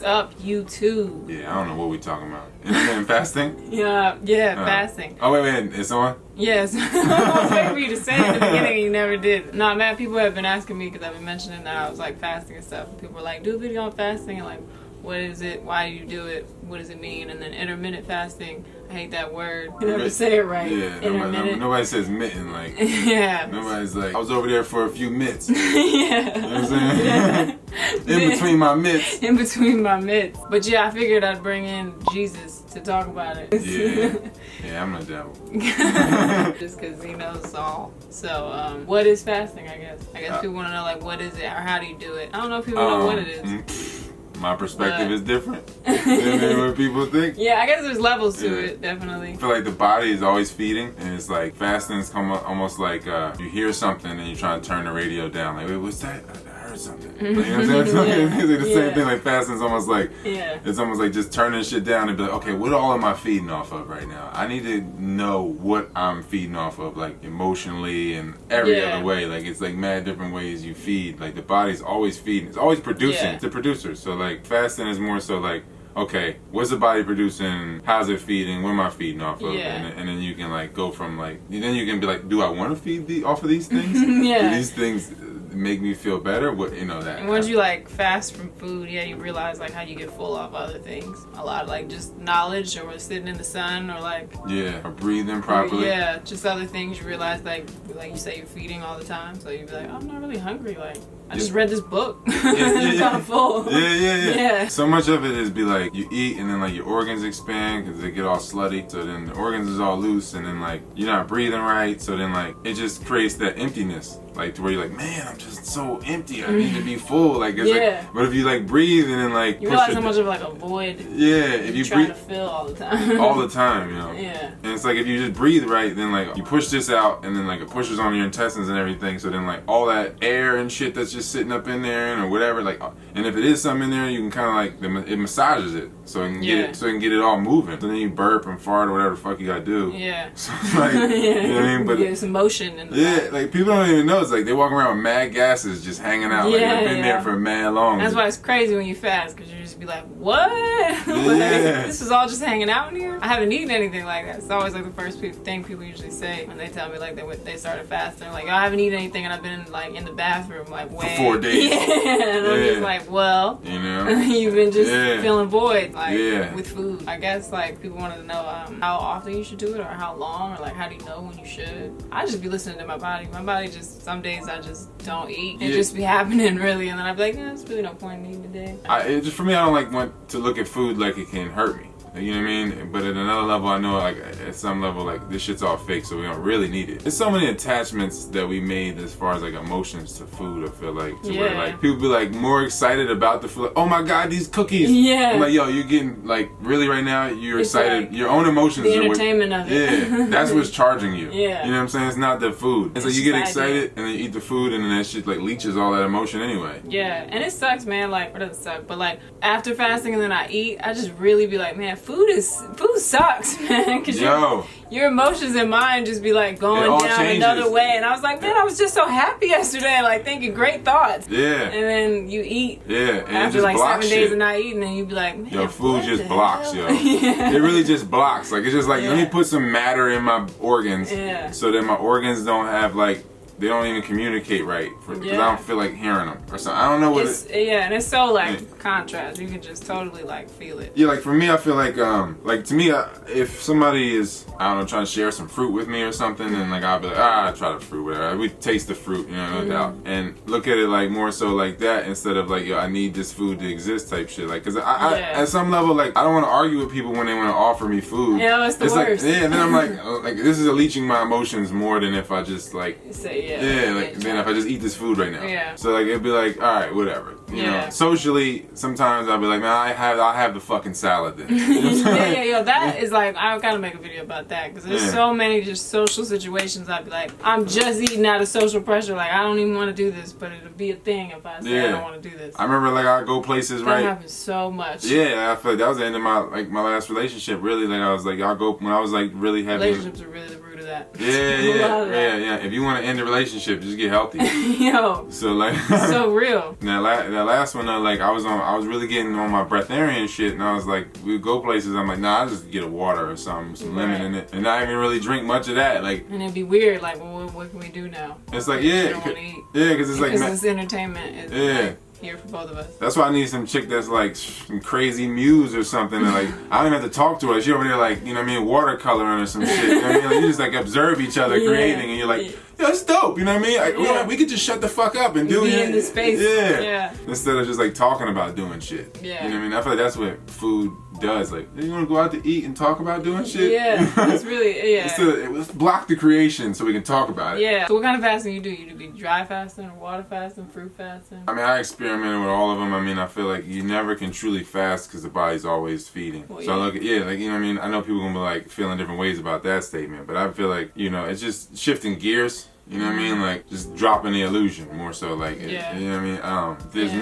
up, YouTube? Yeah, I don't know what we talking about. Intermittent fasting? Yeah, fasting. Oh, wait, it's on? Yes. I was waiting for you to say it in the beginning and you never did. No, man, people have been asking me because I've been mentioning that I was like fasting and stuff. People were like, do a video on fasting and like, what is it? Why do you do it? What does it mean? And then intermittent fasting, I hate that word. You never say it right. Yeah, nobody says mitten. Like, yeah. Nobody's like, I was over there for a few mitts. yeah. You know what I'm saying? Yeah. In between my mitts. In between my mitts. But yeah, I figured I'd bring in Jesus to talk about it. Yeah, I'm the devil. Just because he knows all. So, what is fasting, I guess? I guess people want to know, like, what is it or how do you do it? I don't know if people know what it is. My perspective is different than what people think. Yeah, I guess there's levels to it, definitely. I feel like the body is always feeding, and it's like fasting's almost like you hear something and you try to turn the radio down. Like, wait, what's that? I heard something. Like, you know what I'm saying? It's like the same thing. Like fasting's almost like it's almost like just turning shit down and be like, okay, what all am I feeding off of right now? I need to know what I'm feeding off of, like emotionally and every other way. Like it's like mad different ways you feed. Like the body's always feeding. It's always producing. It's a producer. So like fasting is more so like, okay, what's the body producing? How's it feeding? What am I feeding off of? And then you can like go from like, then you can be like, do I want to feed off of these things? Do these things make me feel better? What, you know, that. And once you like fast from food, you realize like how you get full off other things. A lot of like just knowledge or sitting in the sun or like or breathing properly. Just other things you realize like you say you're feeding all the time, so you'd be like, oh, I'm not really hungry. Like I just read this book. I'm full. Yeah. So much of it is be like you eat and then like your organs expand because they get all slutty. So then the organs is all loose and then like you're not breathing right. So then like it just creates that emptiness. Like to where you're like, man, I'm just so empty. I need to be full. Like it's like, but if you like breathe and then like you realize how much of like a void. If you trying breathe to fill all the time. all the time, you know. And it's like if you just breathe right, then like you push this out and then like it pushes on your intestines and everything. So then like all that air and shit that's just sitting up in there or whatever, like, and if it is something in there, you can kind of like it massages it so it can get it, so it can get it all moving. So then you burp and fart or whatever the fuck you gotta do. So it's like, you know what I mean? But it's motion in the body. Like people don't even know. It's like they walk around with mad gases just hanging out. Like they've been there for mad long. That's why it's crazy when you fast because you just be like, what? Like, this is all just hanging out in here? I haven't eaten anything like that. It's always like the first thing people usually say when they tell me like they started fasting. Like, I haven't eaten anything and I've been like in the bathroom like for 4 days. And I'm just like, well, you know, you've been just feeling void like with food. I guess like people wanted to know how often you should do it or how long or like how do you know when you should. I just be listening to my body. My body just, some days I just don't eat. It just be happening really, and then I'd be like, there's really no point in eating today. Just for me, I don't like want to look at food like it can hurt me. You know what I mean? But at another level, I know like at some level, like this shit's all fake, so we don't really need it. There's so many attachments that we made as far as like emotions to food. I feel like to where like people be like more excited about the food. Like, oh my god, these cookies! I'm like, yo, you're getting like really right now. You're it's excited. Like your own emotions. The entertainment of it. That's what's charging you. You know what I'm saying? It's not the food. It's like you get excited and then you eat the food and then that shit like leaches all that emotion anyway. And it sucks, man. Like, it doesn't suck, but like after fasting and then I eat, I just really be like, man, food sucks, man, because your emotions and mine just be like going down another way. And I was like, man, I was just so happy yesterday, like thinking great thoughts. And then you eat and after like 7 days of not eating, and you be like, man, yo, food just blocks, it really just blocks. Like it's just like, let me put some matter in my organs so that my organs don't have like, they don't even communicate right because I don't feel like hearing them or something. I don't know what and it's so like contrast. You can just totally like feel it. Like for me, I feel like to me, if somebody is, I don't know, trying to share some fruit with me or something, and like I'll be like, I try the fruit, whatever. We taste the fruit, you know, no doubt, and look at it like more so like that instead of like, yo, I need this food to exist type shit. Like, cause I at some level, like I don't want to argue with people when they want to offer me food. It's the worst. Like, and then I'm like this is leeching my emotions more than if I just like say then if I just eat this food right now. So like it'd be like, all right, whatever. You know, socially, sometimes I'll be like, man, I'll have the fucking salad then. That is like, I gotta make a video about that because there's so many just social situations. I'd be like, I'm just eating out of social pressure. Like I don't even want to do this, but it'll be a thing if I say I don't want to do this. I remember like I go places that happens so much. I feel like that was the end of my last relationship. Really, like I was like, when I was like really having relationships are really the root of that. Yeah. If you want to end a relationship, just get healthy. Yo. So like. So real. That last one, like I was really getting on my breatharian shit, and I was like, we would go places. I'm like, nah, I'll just get a water or something, some lemon in it, and not even really drink much of that. Like. And it'd be weird. Like, well, what can we do now? It's like because it's like this entertainment is like here for both of us. That's why I need some chick that's like some crazy muse or something. And like I don't even have to talk to her. She over there like, you know what I mean, watercoloring or some shit. You know what I mean? Like, you just like observe each other creating, and you're like, yeah, that's dope. You know what I mean? Like, we could just shut the fuck up and do it. Be in the space. Yeah. Instead of just like talking about doing shit. Yeah. You know what I mean? I feel like that's what food does. Like, you want to go out to eat and talk about doing shit? Yeah. It's really Let's block the creation so we can talk about it. Yeah. So what kind of fasting you do? You do dry fasting, or water fasting, fruit fasting? I mean, I experimented with all of them. I mean, I feel like you never can truly fast because the body's always feeding. Well, so I look at, like, you know what I mean? I know people are going to be like feeling different ways about that statement, but I feel like, you know, it's just shifting gears. You know what I mean? Like, just dropping the illusion more so. Like, you know what I mean? There's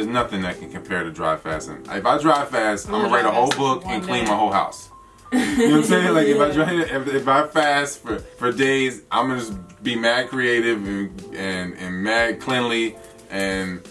nothing that can compare to dry fasting. If I dry fast, I'm going to write a whole book and clean my whole house. You know what I'm saying? Like, if I fast for days, I'm going to just be mad creative and mad cleanly and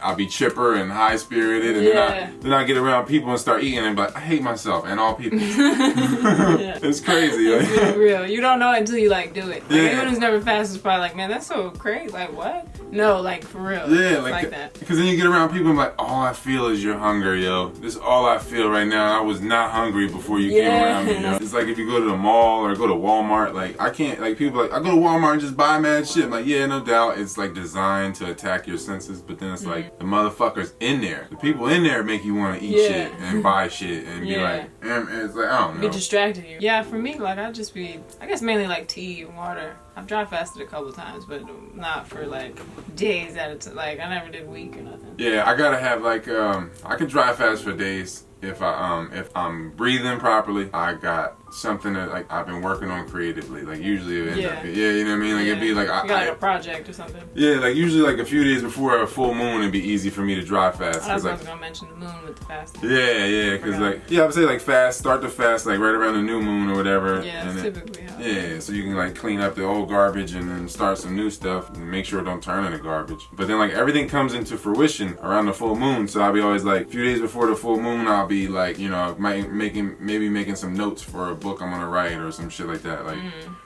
I'll be chipper and high spirited, and then I get around people and start eating and be like, I hate myself and all people. It's crazy. It's really real. You don't know it until you like do it. Like, anyone who's never fasted is probably like, man, that's so crazy. Like, what? No, like for real. Yeah, it's like that. Because then you get around people and like, all I feel is your hunger, yo. This is all I feel right now. I was not hungry before you came around me, yo. It's like if you go to the mall or go to Walmart, like I can't, like people like, I go to Walmart and just buy mad shit. I'm like, yeah, no doubt. It's like designed to attack your senses, but then it's like, the motherfuckers in there, the people in there make you want to eat shit and buy shit and be like, and it's like, I don't know. Be distracted you. Yeah, for me, like I guess mainly like tea and water. I've dry fasted a couple times, but not for like days at a time. Like I never did a week or nothing. Yeah, I gotta have like I can dry fast for days if I'm breathing properly. I got something that like I've been working on creatively. Like usually it ends up, you know what I mean? Like it'd be like I got like a project or something. Yeah, like usually like a few days before a full moon, it'd be easy for me to dry fast. I was gonna mention the moon with the fasting. Yeah, because like I would say like start the fast like right around the new moon or whatever. Yeah, that's typically how. Yeah, so you can like clean up the old garbage and then start some new stuff and make sure it don't turn into garbage. But then like everything comes into fruition around the full moon, so I'll be always like a few days before the full moon, I'll be like, you know, maybe making some notes for a book I'm gonna write or some shit like that, like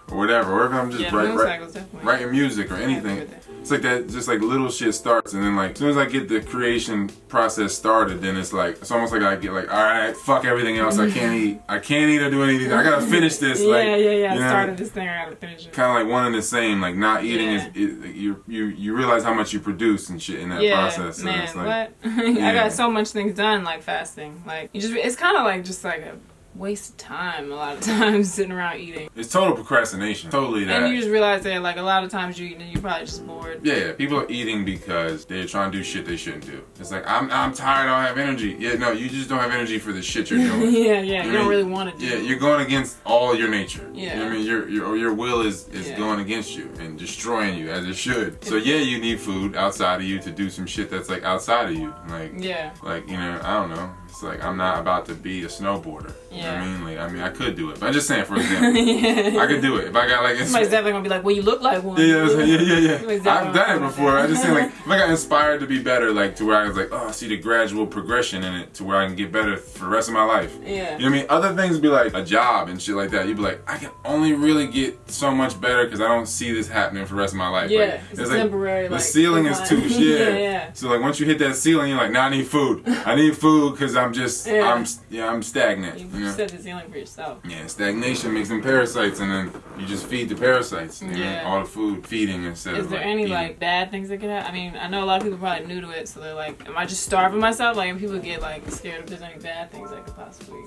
or whatever. Or if I'm just writing music or anything. It's like that, just like little shit starts, and then like as soon as I get the creation process started, then it's almost like I get like, all right, fuck everything else. I can't eat or do anything. I gotta finish this. I started this thing. I gotta finish it. Kind of like one and the same. Like not eating you realize how much you produce and shit in that process. So man, it's like, I got so much things done like fasting. Like it's kind of like just like a waste of time a lot of times sitting around eating. It's total procrastination. Totally that. And you just realize that like a lot of times you eat and you're probably just bored. Yeah, people are eating because they're trying to do shit they shouldn't do. It's like I'm tired, I don't have energy. Yeah, no, you just don't have energy for the shit you're doing. You don't really want to do. Yeah, you're going against all your nature. Yeah. You know what I mean? Your will is going against you and destroying you as it should. So yeah, you need food outside of you to do some shit that's like outside of you. Like like, you know, I don't know. It's like I'm not about to be a snowboarder. You know what I mean? I could do it. But I'm just saying, for example, I could do it. If I got like... Somebody's definitely going to be like, well, you look like one. Yeah. I've done it before. I just saying, like, if I got inspired to be better, like, to where I was like, oh, I see the gradual progression in it to where I can get better for the rest of my life. Yeah. You know what I mean? Other things be like a job and shit like that. You'd be like, I can only really get so much better because I don't see this happening for the rest of my life. Yeah, like, it's temporary. The ceiling is too... Yeah. So, like, once you hit that ceiling, you're like, now I need food. I need food because I'm just... I'm stagnant. You set the ceiling for yourself. Yeah, stagnation makes them parasites, and then you just feed the parasites. You know, all the food feeding instead of Is there any like bad things that could happen? I mean, I know a lot of people are probably new to it, so they're like, am I just starving myself? Like, people get like scared if there's any bad things that could possibly.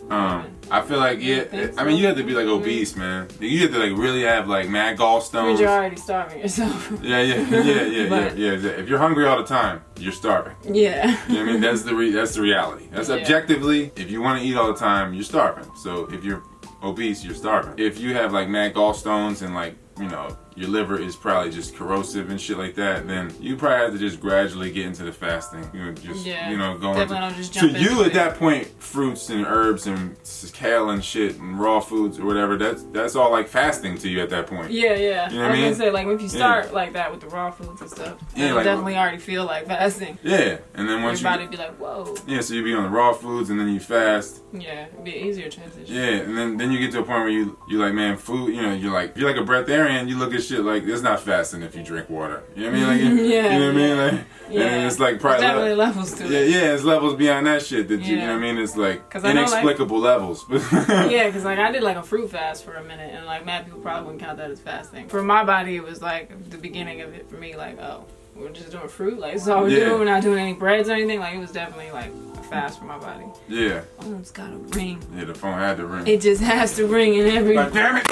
I feel like I mean, you have to be like obese, man. You have to like really have like mad gallstones. Because you're already starving yourself. Yeah. If you're hungry all the time, you're starving. Yeah. You know what I mean? That's the reality. That's objectively, if you want to eat all the time, you're starving. So if you're obese, you're starving. If you have like mad gallstones and like, you know, your liver is probably just corrosive and shit like that, then you probably have to just gradually get into the fasting. You know, just going. Definitely don't just jump into you at that point, fruits and herbs and kale and shit and raw foods or whatever. That's all like fasting to you at that point. Yeah, yeah. You know what I mean? I was gonna say, like, if you start like that with the raw foods and stuff, you'll like, definitely already feel like fasting. Yeah, and then once your body be like, whoa. Yeah, so you be on the raw foods and then you fast. Yeah, it'd be an easier transition. Yeah, and then you get to a point where you like, man, food. You know, you're like a breatharian. You look at shit like it's not fasting if you drink water. You know what I mean? Like, yeah, you know what I mean? Like, and it's like probably definitely levels to it. Yeah, it's levels beyond that shit. That you know what I mean? It's like inexplicable levels. Yeah, because like I did like a fruit fast for a minute, and like mad people probably wouldn't count that as fasting. For my body, it was like the beginning of it for me. Like, oh, we're just doing fruit. Like, that's all we're doing. We're not doing any breads or anything. Like, it was definitely like a fast for my body. Yeah. Oh, it's got to ring. Yeah, the phone had to ring. It just has to ring in every. Like, damn it.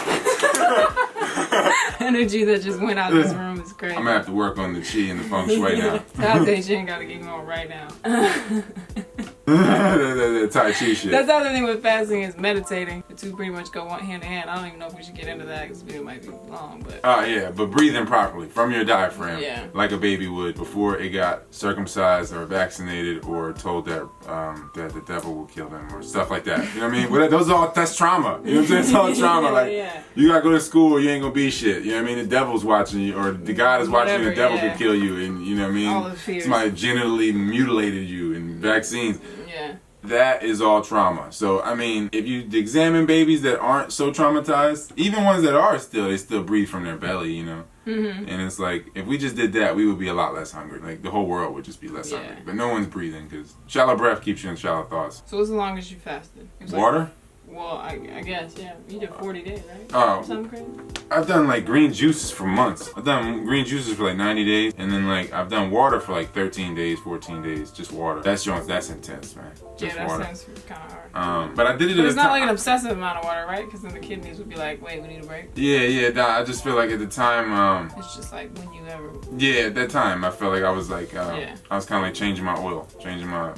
Energy that just went out this room is crazy. I'm gonna have to work on the chi and the feng shui now. South Asian gotta get going right now. the Tai Chi shit. That's the other thing with fasting is meditating. The two pretty much go hand in hand. I don't even know if we should get into that because the video might be long, but. Oh yeah, but breathing properly from your diaphragm, like a baby would before it got circumcised or vaccinated or told that that the devil will kill them or stuff like that. You know what I mean? Well, that's trauma. You know what I'm saying? It's all trauma. You gotta go to school or you ain't gonna be shit. You know what I mean? The devil's watching you or the God is watching you. The devil could kill you, and you know what I mean? All the fears. Somebody genitally mutilated you and vaccines. Yeah. That is all trauma. So, I mean, if you examine babies that aren't so traumatized, even ones that are they still breathe from their belly, you know? Mm-hmm. And it's like, if we just did that, we would be a lot less hungry. Like, the whole world would just be less hungry. But no one's breathing because shallow breath keeps you in shallow thoughts. So, what's the longest you fasted? Water? Well, I guess, yeah. You did 40 days, right? Oh. Something crazy? I've done like green juices for months. I've done green juices for like 90 days. And then like I've done water for like 13 days, 14 days. Just water. That's intense, man. Just that water. sounds kind of hard. But I did it But it's not like an obsessive amount of water, right? Because then the kidneys would be like, wait, we need a break. Yeah. I just feel like at the time... it's just like when you ever... Yeah, at that time, I felt like I was like... I was kind of like changing my oil. Changing my...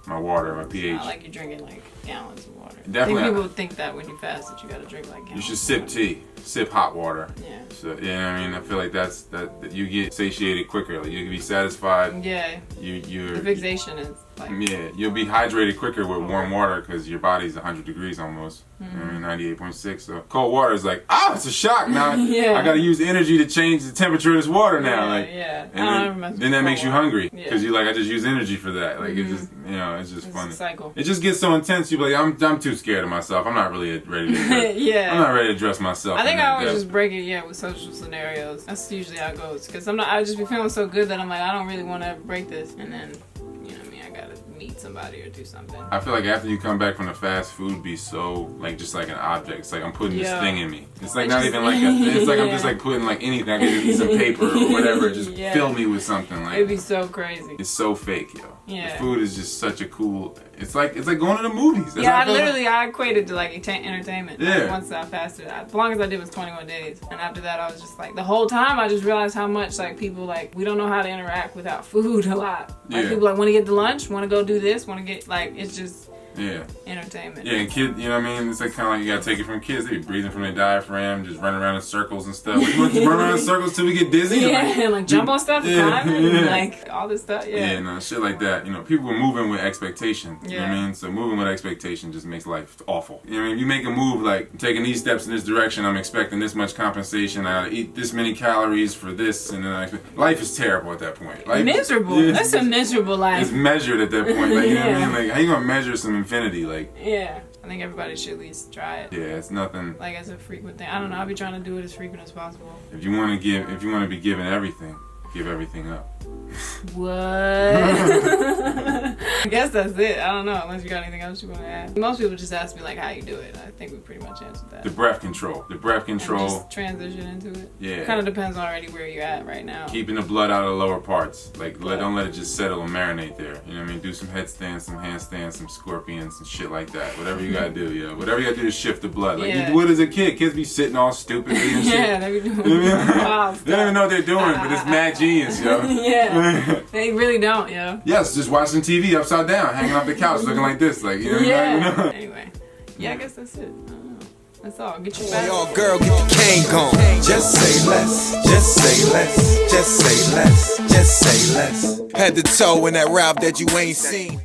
My water, my pH. It's not like you're drinking like gallons of water. Definitely. I think people think that when you fast that you gotta drink like gallons. You should sip tea. Sip hot water. Yeah. So, you know what I mean? I feel like that you get satiated quicker. Like, you can be satisfied. Yeah. The fixation is like... Yeah, you'll be hydrated quicker with warm water because your body's 100 degrees almost. Mm-hmm. You know what I mean? 98.6. So cold water is like, it's a shock. Now I gotta use energy to change the temperature of this water now. And then that makes you hungry because you're like, I just use energy for that. Like, it just, it's just funny. A cycle. It just gets so intense. You're like, I'm too scared of myself. I'm not really ready to address, I'm not ready to address myself. I think I always just break it, with social scenarios. That's usually how it goes. Because I just be feeling so good that I'm like, I don't really want to ever break this. And then, you know what I mean, I gotta meet somebody or do something. I feel like after you come back from the fast food, be so, like, just like an object. It's like I'm putting this thing in me. It's like not even like it's like I'm just like putting like anything. I can use some paper or whatever. Just fill me with something. Like, it'd be so crazy. It's so fake, yo. Yeah. The food is just such a cool... It's like going to the movies. That's I equated to like entertainment. Yeah. Like, once I fasted, the longest I did was 21 days, and after that I was just like, the whole time I just realized how much like people like we don't know how to interact without food a lot. Like people like want to get to lunch, want to go do this, want to get like it's just. Entertainment. Yeah, and kids, you know what I mean? It's like kind of like you gotta take it from kids. They be breathing from their diaphragm, just running around in circles and stuff. Like, you want to run around in circles till we get dizzy? Like jump on stuff, climb it, like all this stuff. No, shit like that. You know, people are moving with expectation. You know what I mean? So moving with expectation just makes life awful. You know what I mean? You make a move like I'm taking these steps in this direction, I'm expecting this much compensation. I gotta eat this many calories for this, and then life is terrible at that point. Miserable. That's a miserable life. It's measured at that point. Like, you know what I mean? Like, how you gonna measure some infinity? Like, I think everybody should at least try it. Yeah, it's nothing. Like as a frequent thing. I don't know. I'll be trying to do it as frequent as possible. If you want to be given everything, give everything up. What? I guess that's it. I don't know, unless you got anything else you want to add. Most people just ask me like how you do it. I think we pretty much answered that. The breath control. And just transition into it. Yeah. Kind of depends already where you're at right now. Keeping the blood out of the lower parts. Like don't let it just settle and marinate there. You know what I mean? Do some headstands, some handstands, some scorpions, and shit like that. Whatever you gotta do, yeah. Whatever you gotta do to shift the blood. Like you do it as a kid. Kids be sitting all stupid and shit. Yeah, they be doing wow, they don't even know what they're doing, but it's mad genius, yo. Yeah. They really don't, yo. Yes, just watching TV upside down, hanging off the couch, looking like this, like, you know. Anyway, I guess that's it. I don't know. That's all. Get your fast. Yo, girl, get the cane gone. Just say less, just say less, just say less, just say less. Head to toe in that route that you ain't seen.